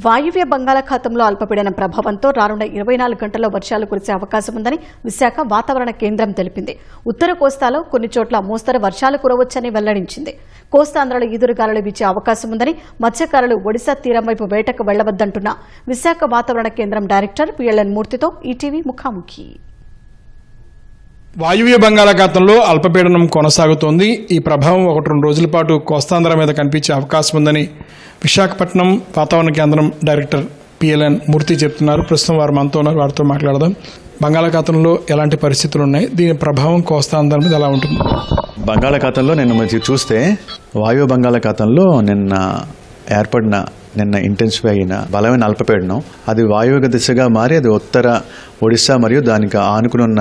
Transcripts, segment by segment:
వాయువ్య బంగాళాఖాతంలో అల్పపీడనం ప్రభావంతో రానున్న 24 గంటల్లో వర్షాలు కురిసే అవకాశం ఉందని విశాఖ వాతావరణ కేంద్రం తెలిపింది. ఉత్తర కోస్తాలో కొన్ని చోట్ల మోస్తరు వర్షాలు కురవచ్చని వెల్లడించింది. కోస్తాంధ్రలో ఈదురుగాలులు వీచే అవకాశం ఉందని మత్స్యకారులు ఒడిశా తీరం వైపు వేటకు వెళ్లవద్దంటున్న విశాఖ వాతావరణ కేంద్రం డైరెక్టర్ పిఎల్ఎన్ మూర్తితో ఈటీవీ ముఖాముఖి. వాయువ్య బంగాళాఖాతంలో అల్పపీడనం కొనసాగుతోంది. ఈ ప్రభావం 1-2 రోజుల పాటు కోస్తాంధ్ర మీద కనిపించే అవకాశం ఉందని విశాఖపట్నం వాతావరణ కేంద్రం డైరెక్టర్ పిఎల్ఎన్ మూర్తి చెప్తున్నారు. ప్రస్తుతం వారు మనతో ఉన్నారు, వారితో మాట్లాడదాం. బంగాళాఖాతంలో ఎలాంటి పరిస్థితులు ఉన్నాయి, దీని ప్రభావం కోస్తాంధ్ర మీద ఎలా ఉంటుంది? బంగాళాఖాతంలో మీరు చూస్తే వాయువ్య బంగాళాఖాతంలో నిన్న ఇంటెన్సిఫై అయిన బలమైన అల్పపీడనం అది వాయువ్య దిశగా మారి అది ఉత్తర ఒడిశా మరియు దానికి ఆనుకునున్న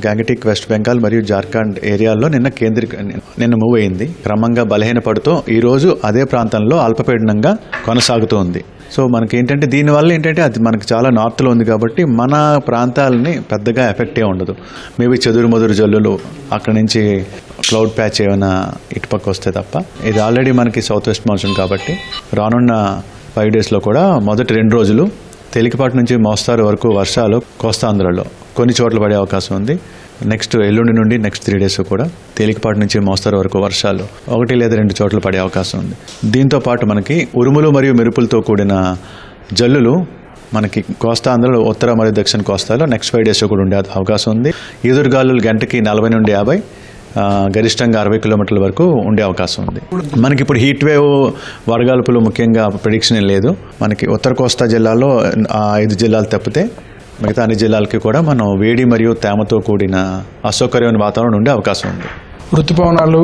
గ్యాంగటిక్, వెస్ట్ బెంగాల్ మరియు జార్ఖండ్ ఏరియాల్లో నిన్న మూవ్ అయింది. క్రమంగా బలహీనపడుతూ ఈరోజు అదే ప్రాంతంలో అల్పపీడనంగా కొనసాగుతూ ఉంది. సో మనకి ఏంటంటే దీనివల్ల ఏంటంటే అది మనకి చాలా నార్త్లో ఉంది కాబట్టి మన ప్రాంతాలని పెద్దగా ఎఫెక్టే ఉండదు. మేబీ చెదురుమదురు జల్లులు అక్కడి నుంచి క్లౌడ్ ప్యాచ్ ఏమైనా ఇటుపక్క వస్తే తప్ప, ఇది ఆల్రెడీ మనకి సౌత్ వెస్ట్ మాన్సూన్ కాబట్టి రానున్న 5 డేస్లో కూడా మొదటి 2 రోజులు తేలికపాటి నుంచి మోస్తారు వరకు వర్షాలు కోస్తాంధ్రలో కొన్ని చోట్ల పడే అవకాశం ఉంది. నెక్స్ట్ ఎల్లుండి నుండి నెక్స్ట్ 3 డేస్ కూడా తేలికపాటి నుంచి మోస్తారు వరకు వర్షాలు 1 లేదా 2 చోట్ల పడే అవకాశం ఉంది. దీంతో పాటు మనకి ఉరుములు మరియు మెరుపులతో కూడిన జల్లులు మనకి కోస్తాంధ్రలో ఉత్తర మరియు దక్షిణ కోస్తాలో నెక్స్ట్ 5 డేస్ కూడా ఉండే అవకాశం ఉంది. ఈదురుగాలులు గంటకి 40 నుండి 50, గరిష్టంగా 60 కిలోమీటర్ల వరకు ఉండే అవకాశం ఉంది. మనకి ఇప్పుడు హీట్ వేవ్, వడగాల్పులు ముఖ్యంగా ప్రిడిక్షన్ లేదు. మనకి ఉత్తర కోస్తా జిల్లాలో 5 జిల్లాలు తప్పితే మిగతా అన్ని జిల్లాలకి కూడా మనం వేడి మరియు తేమతో కూడిన అసౌకర్యమైన వాతావరణం ఉండే అవకాశం ఉంది. ఋతుపవనాలు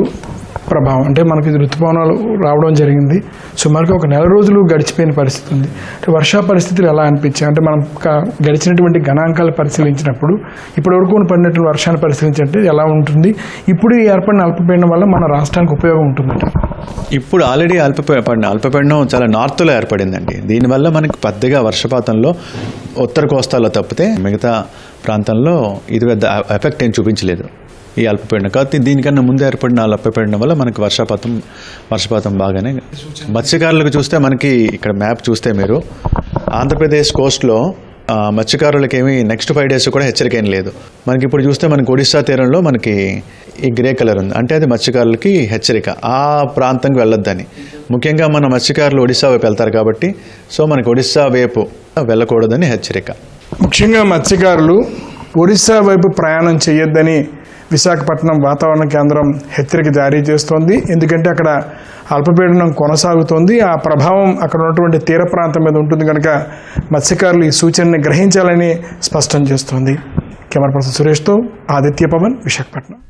ప్రభావం అంటే మనకి ఋతుపవనాలు రావడం జరిగింది. సుమారుగా 1 నెల రోజులు గడిచిపోయిన పరిస్థితి ఉంది. అంటే వర్షా పరిస్థితులు ఎలా అనిపించాయి అంటే మనం గడిచినటువంటి గణాంకాలు పరిశీలించినప్పుడు ఇప్పటివరకు పడినటువంటి వర్షాన్ని పరిశీలించినట్టు ఎలా ఉంటుంది? ఇప్పుడు ఏర్పడిన అల్పపీడనం వల్ల మన రాష్ట్రానికి ఉపయోగం ఉంటుందంట. ఇప్పుడు ఆల్రెడీ అల్పపీడనం చాలా నార్త్లో ఏర్పడిందండి. దీనివల్ల మనకి పెద్దగా వర్షపాతంలో ఉత్తర కోస్తాలో తప్పితే మిగతా ప్రాంతంలో ఇది పెద్ద ఎఫెక్ట్ ఏం చూపించలేదు ఈ అల్పపీడనం. కాబట్టి దీనికన్నా ముందు ఏర్పడిన అల్పపీడనం వల్ల మనకి వర్షపాతం బాగానే. మత్స్యకారులకు చూస్తే మనకి ఇక్కడ మ్యాప్ చూస్తే మీరు ఆంధ్రప్రదేశ్ కోస్ట్లో మత్స్యకారులకి ఏమి నెక్స్ట్ 5 డేస్ కూడా హెచ్చరిక ఏం లేదు. మనకి ఇప్పుడు చూస్తే మనకి ఒడిశా తీరంలో మనకి ఈ గ్రే కలర్ ఉంది, అంటే అది మత్స్యకారులకి హెచ్చరిక, ఆ ప్రాంతంకి వెళ్ళొద్దని. ముఖ్యంగా మన మత్స్యకారులు ఒడిశా వైపు వెళ్తారు కాబట్టి సో మనకి ఒడిశా వైపు వెళ్ళకూడదని హెచ్చరిక. ముఖ్యంగా మత్స్యకారులు ఒడిశా వైపు ప్రయాణం చేయొద్దని విశాఖపట్నం వాతావరణ కేంద్రం హెచ్చరిక జారీ చేస్తోంది. ఎందుకంటే అక్కడ అల్పపీడనం కొనసాగుతోంది, ఆ ప్రభావం అక్కడ ఉన్నటువంటి తీర ప్రాంతం మీద ఉంటుంది కనుక మత్స్యకారులు ఈ సూచనని గ్రహించాలని స్పష్టం చేస్తోంది. కెమెరా పర్సన్ సురేష్తో ఆదిత్య పవన్, విశాఖపట్నం.